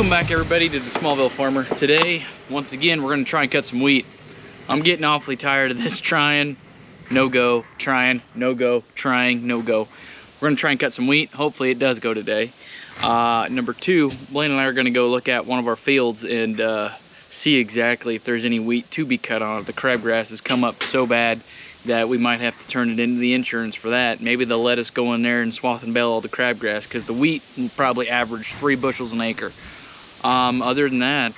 Welcome back everybody to the Smallville Farmer. Today, once again, we're gonna try and cut some wheat. I'm getting awfully tired of this trying, no go, trying, no go, trying, no go. We're gonna try and cut some wheat. Hopefully it does go today. Number two, Blaine and I are gonna go look at one of our fields and see exactly if there's any wheat to be cut on. The crabgrass has come up so bad that we might have to turn it into the insurance for that. Maybe they'll let us go in there and swath and bale all the crabgrass, because the wheat will probably average 3 bushels an acre. Other than that,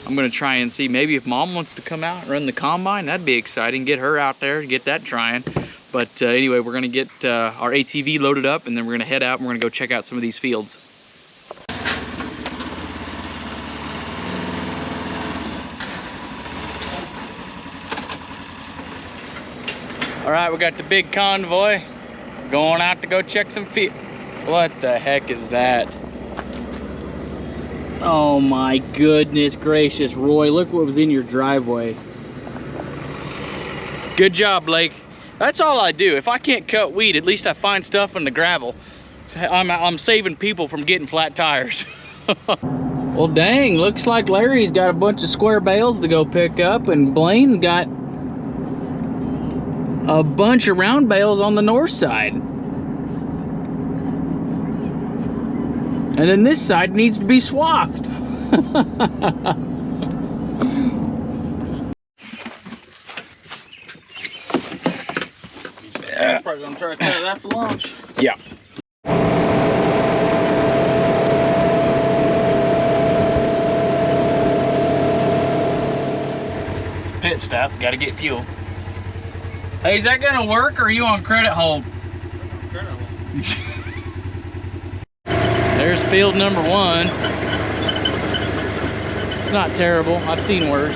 I'm gonna try and see maybe if Mom wants to come out and run the combine. That'd be exciting. Get her out there, get that trying. But anyway, we're gonna get our ATV loaded up, and then we're gonna head out and we're gonna go check out some of these fields. All right, we got the big convoy going out to go check some field. What the heck is that? Oh my goodness gracious, Roy, look what was in your driveway. Good job, Blake. That's all I do. If I can't cut weed, at least I find stuff in the gravel. I'm saving people from getting flat tires. Well, dang, looks like Larry's got a bunch of square bales to go pick up, and Blaine's got a bunch of round bales on the north side. And then this side needs to be swathed. Yeah. Probably gonna try to cut it after lunch. Yeah. Pit stop, gotta get fuel. Hey, is that gonna work, or are you on credit hold? Credit hold. There's field number 1. It's not terrible. I've seen worse.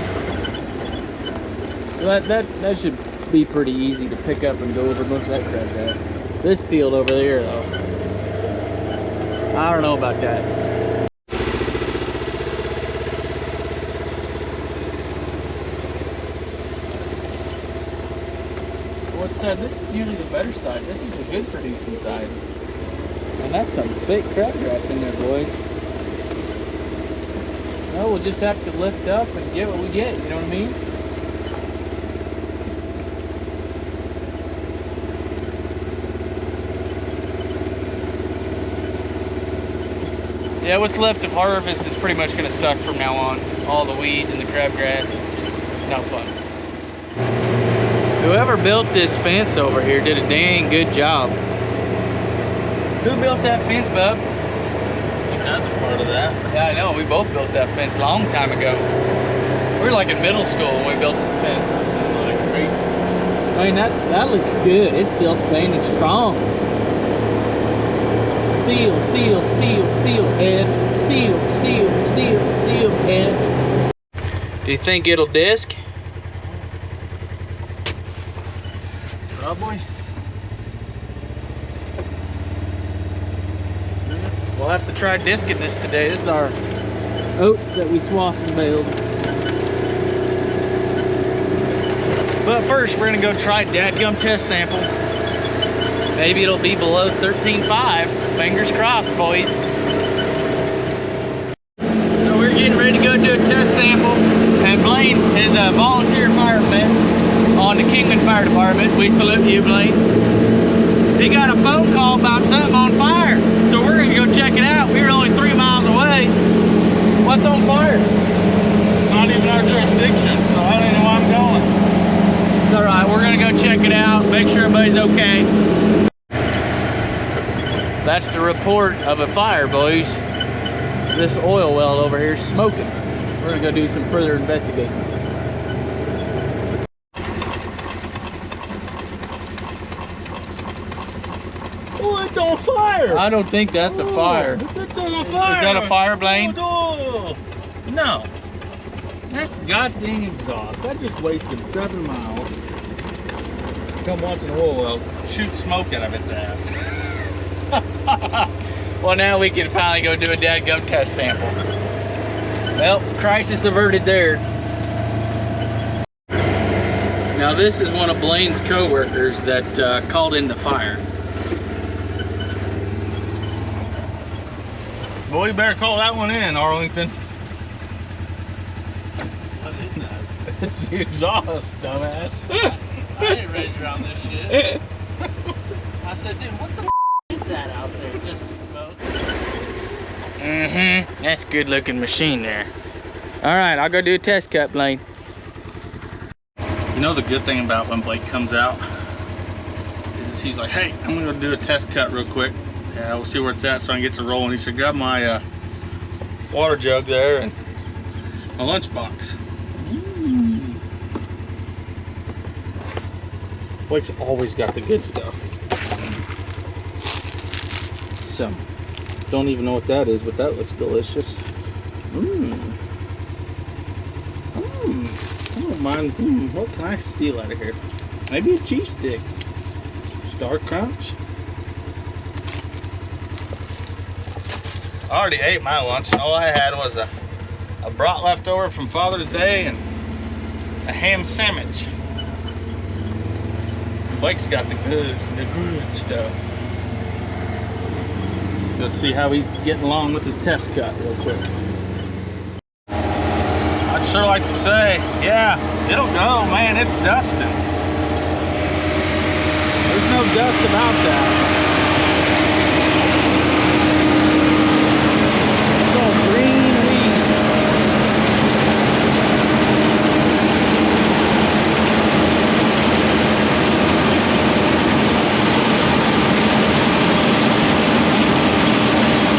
So that should be pretty easy to pick up and go over most of that crabgrass. This field over there, though, I don't know about that. What side? This is usually the better side. This is the good producing side. And that's some thick crabgrass in there, boys. Well, we'll just have to lift up and get what we get, you know what I mean? Yeah, what's left of harvest is pretty much gonna suck from now on. All the weeds and the crabgrass, it's just no fun. Whoever built this fence over here did a dang good job. Who built that fence, bub? That's a part of that. Yeah, I know. We both built that fence a long time ago. We were like in middle school when we built this fence. Like grade school. I mean, that looks good. It's still standing strong. Steel, steel, steel, steel hedge. Steel, steel, steel, steel hedge. Do you think it'll disc? Probably. We'll have to try disking this today. This is our oats that we swathed and baled. But first, we're gonna go try dadgum test sample. Maybe it'll be below 13.5. Fingers crossed, boys. So we're getting ready to go do a test sample. And Blaine is a volunteer fireman on the Kingman Fire Department. We salute you, Blaine. He got a phone call about something on fire. So we're gonna go check it out. We were only 3 miles away. What's on fire? It's not even our jurisdiction, so I don't even know why I'm going. It's all right, we're gonna go check it out, make sure everybody's okay. That's the report of a fire, boys. This oil well over here is smoking. We're gonna go do some further investigating. Oh, it's on fire! I don't think that's a fire. It's on fire! Is that a fire, Blaine? Oh, no. That's goddamn exhaust. I just wasted 7 miles. Come watch an oil well shoot smoke out of its ass. Well, now we can finally go do a dadgum test sample. Well, crisis averted there. Now this is one of Blaine's co-workers that called in the fire. Boy, you better call that one in, Arlington. What is that? It's the exhaust, dumbass. I ain't raised around this shit. I said, dude, what the is that out there? Just smoke. Mm-hmm. That's a good looking machine there. All right, I'll go do a test cut, Blaine. You know the good thing about when Blake comes out is he's like, hey, I'm gonna go do a test cut real quick. Yeah, we'll see where it's at so I can get to rolling. He said, grab my water jug there and my lunchbox. Blake's always got the good stuff. So, don't even know what that is, but that looks delicious. Mmm. Mmm. I don't mind. What can I steal out of here? Maybe a cheese stick. Star Crunch. I already ate my lunch. All I had was a brat leftover from Father's Day and a ham sandwich. Blake's got the good stuff. Let's see how he's getting along with his test cut real quick. I'd sure like to say, yeah, it'll go, man, it's dusting. There's no dust about that. It's all green weeds.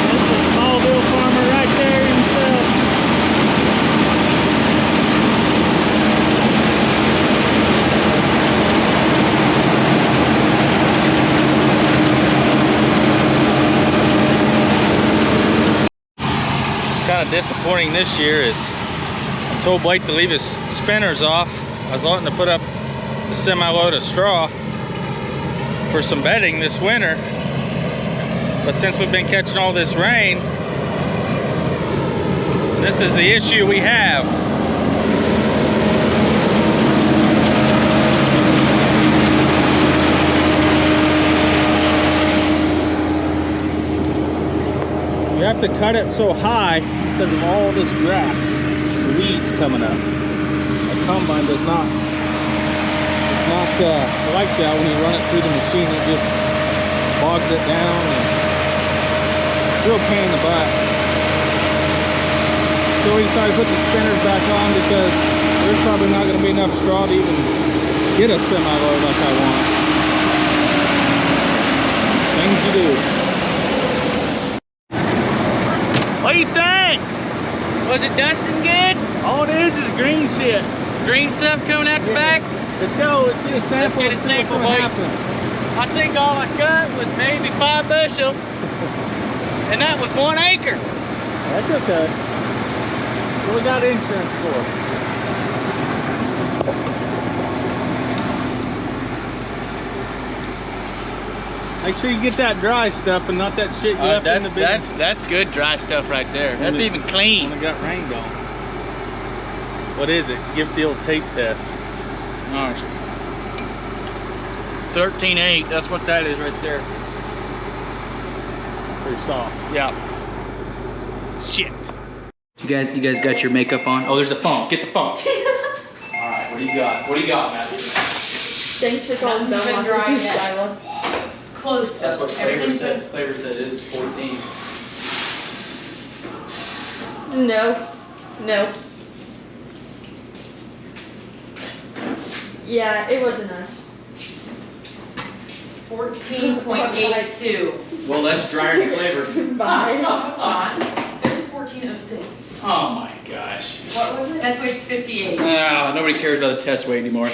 That's the Smallville farmer right there himself. Kind of disappointing this year is I told Blake to leave his spinners off. I was wanting to put up a semi-load of straw for some bedding this winter, but since we've been catching all this rain, this is the issue we have. You have to cut it so high because of all this grass, the weeds coming up. The combine does not, it's not like that when you run it through the machine. It just bogs it down and it's a real pain in the butt. So we decided to put the spinners back on because there's probably not going to be enough straw to even get a semi-load like I want. Things you do. What do you think? Was it dusting good? All it is green shit. Green stuff coming out the back? Let's go. Let's get a sample. Let's get a and see what's sample, gonna Blake. happen. I think all I cut was maybe 5 bushel. And that was 1 acre. That's okay. What we got insurance for? Make sure you get that dry stuff and not that shit you left in the bin. That's good dry stuff right there. That's even clean. When it got rained on. What is it? Give the old taste test. Nice. 13.8. That's what that is right there. Pretty soft. Yeah. Shit. You guys got your makeup on? Oh, there's the phone. Get the phone. All right. What do you got? What do you got, Matthew? Thanks for calling Belmont. This is Shiloh. Close. That's what Flavor said. Flavor said it is 14. No. Yeah, it wasn't us. 14.82. Well, that's drier than Flavors. Bye. No, it's not. It was 14.06. Oh my gosh. What was it? Test weight's 58. Nobody cares about the test weight anymore.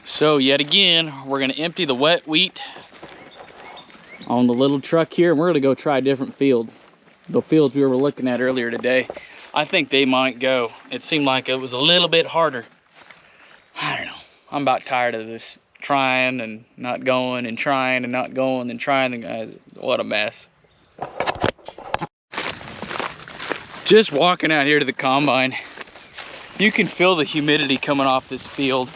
So yet again, we're gonna empty the wet wheat on the little truck here, and we're gonna go try a different field. The fields we were looking at earlier today, I think they might go. It seemed like it was a little bit harder. I don't know. I'm about tired of this trying and not going and trying and not going and trying. What a mess. Just walking out here to the combine, you can feel the humidity coming off this field.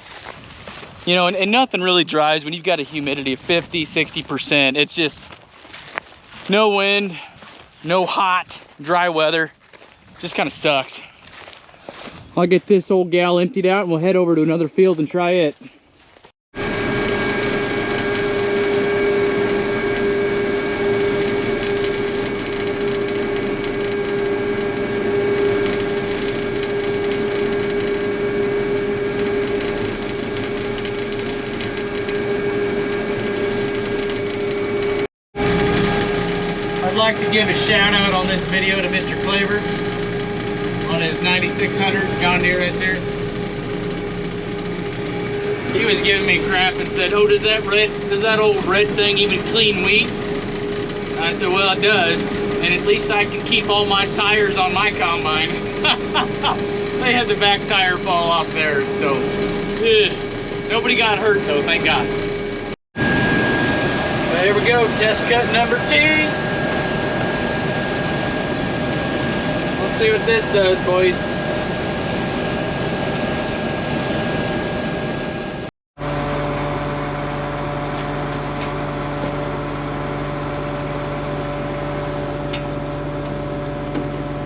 You know, and nothing really dries when you've got a humidity of 50, 60%. It's just, No wind, no hot, dry weather. Just kind of sucks. I'll get this old gal emptied out and we'll head over to another field and try it. I'd like to give a shout out on this video to Mr. Claver on his 9600 John Deere right there. He was giving me crap and said, oh, does that old red thing even clean wheat? And I said, well, it does, and at least I can keep all my tires on my combine. They had the back tire fall off theirs, so nobody got hurt though, thank God. But here we go, test cut number 2. Let's see what this does, boys.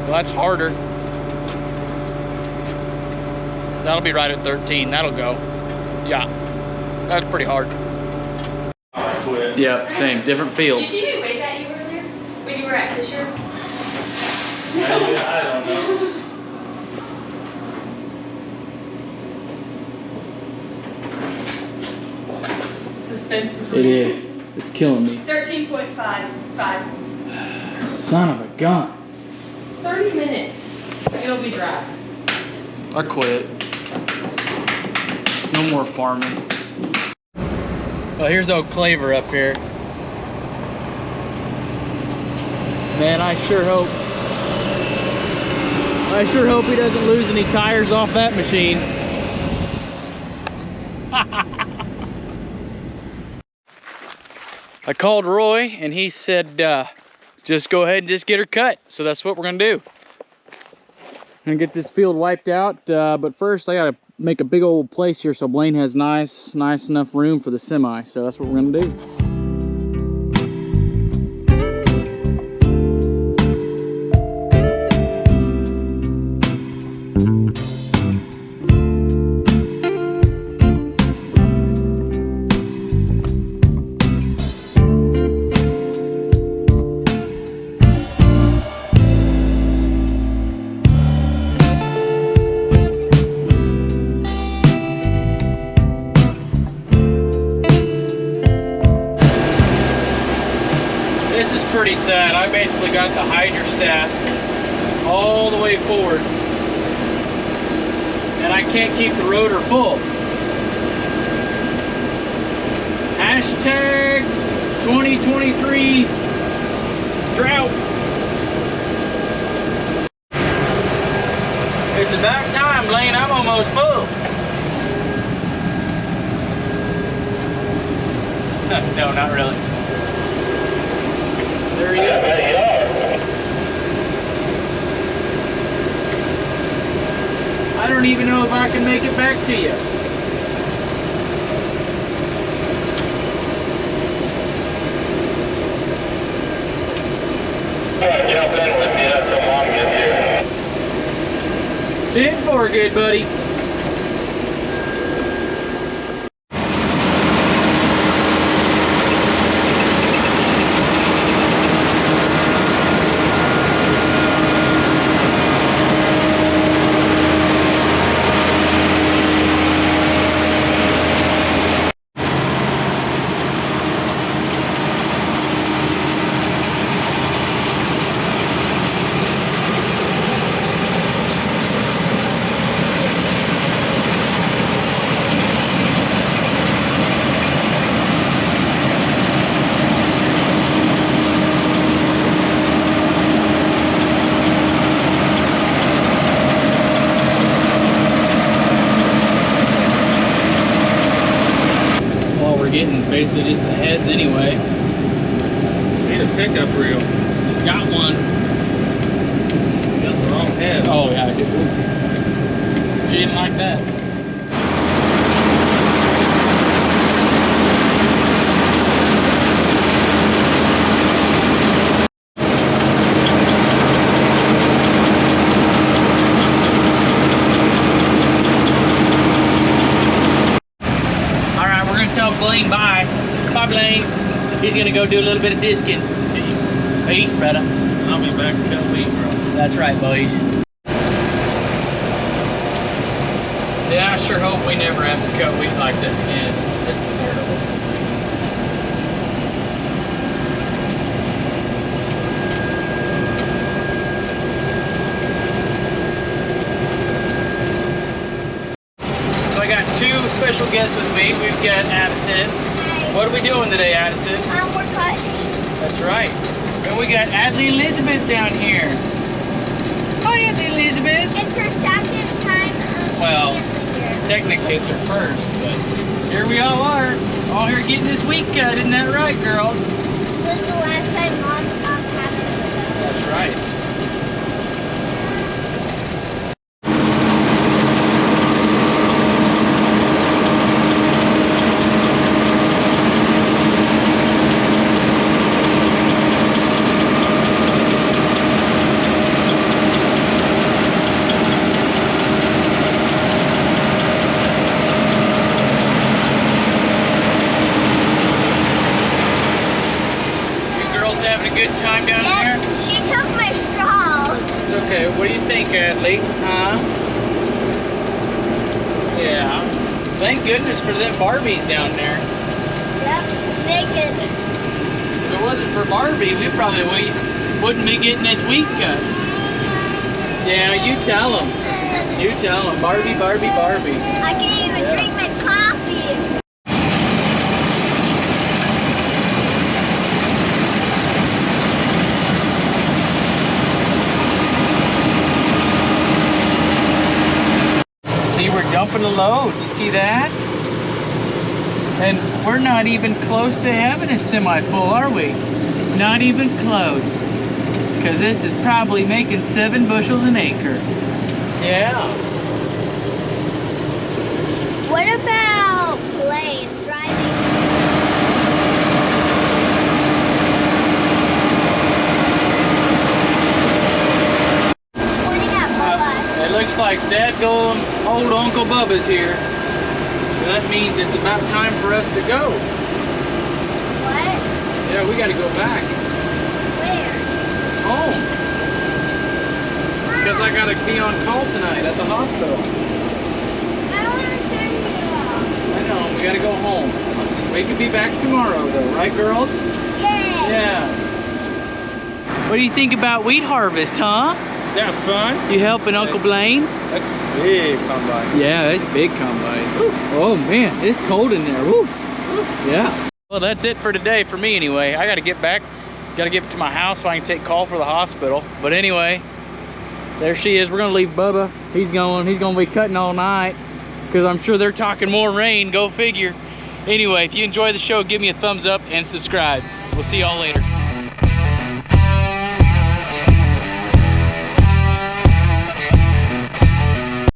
Well, that's harder. That'll be right at 13. That'll go. Yeah, that's pretty hard. I quit. Yep, same, different field. Did she wave at you earlier when you were at Fisher? I don't know. Suspense is It real. is. It's killing me. 13.55. Son of a gun. 30 minutes. It'll be dry. I quit. No more farming. Well, here's old Claver up here. Man, I sure hope he doesn't lose any tires off that machine. I called Roy and he said, just go ahead and just get her cut. So that's what we're gonna do. I'm gonna get this field wiped out, but first I gotta make a big old place here so Blaine has nice enough room for the semi. So that's what we're gonna do. Pretty sad. I basically got the hydrostat all the way forward and I can't keep the rotor full. Hashtag 2023 drought. It's about time, Blaine. I'm almost full. No, not really. There you go. I don't even know if I can make it back to you. Jump in with me, let the mom get here. 10-4, good buddy. Getting is basically just the heads anyway. Need a pickup reel. Got one. Got the wrong head. Oh yeah, I did. She didn't like that. Blaine bye. Bye, Blaine. He's gonna go do a little bit of disking. Peace, brother. I'll be back to cut wheat, bro. That's right, boys. Yeah, I sure hope we never have to cut wheat like this again. This is terrible. So I got two special guests with me. We've got Addison. What are we doing today, Addison? We're cutting. That's right. And we got Adley Elizabeth down here. Hi, Adley Elizabeth. It's her second time. Well, here. technically it's her first, but here we all are here getting this wheat cut. Isn't that right, girls? This was the last time Mom happened with us. That's right. Having a good time down there? She took my straw. It's okay. What do you think, Adley? Huh? Yeah. Thank goodness for them Barbies down there. Yep, naked. If it wasn't for Barbie, we probably wouldn't be getting this wheat cut. Yeah, you tell them. You tell them. Barbie, Barbie, Barbie. I can't even drink my coffee. We're dumping a load. You see that? And we're not even close to having a semi-full, are we? Not even close. Because this is probably making 7 bushels an acre. Yeah. What about Blaine driving? Pointing at Bubba. It looks like dadgum old Uncle Bubba's here. So that means it's about time for us to go. What? Yeah, we gotta go back. Where? Home. Because I gotta be on call tonight at the hospital. I don't understand you all. I know, we gotta go home. So we can be back tomorrow though, right girls? Yeah. Yeah. What do you think about wheat harvest, huh? Is that fun? You helping Uncle Blaine? That's big combine. Yeah, that's big combine. Oh man, it's cold in there. Woo. Yeah. Well, that's it for today for me anyway. I gotta get back. Gotta get to my house so I can take call for the hospital. But anyway, there she is. We're gonna leave Bubba. He's gonna be cutting all night because I'm sure they're talking more rain. Go figure. Anyway, if you enjoy the show, give me a thumbs up and subscribe. We'll see y'all later.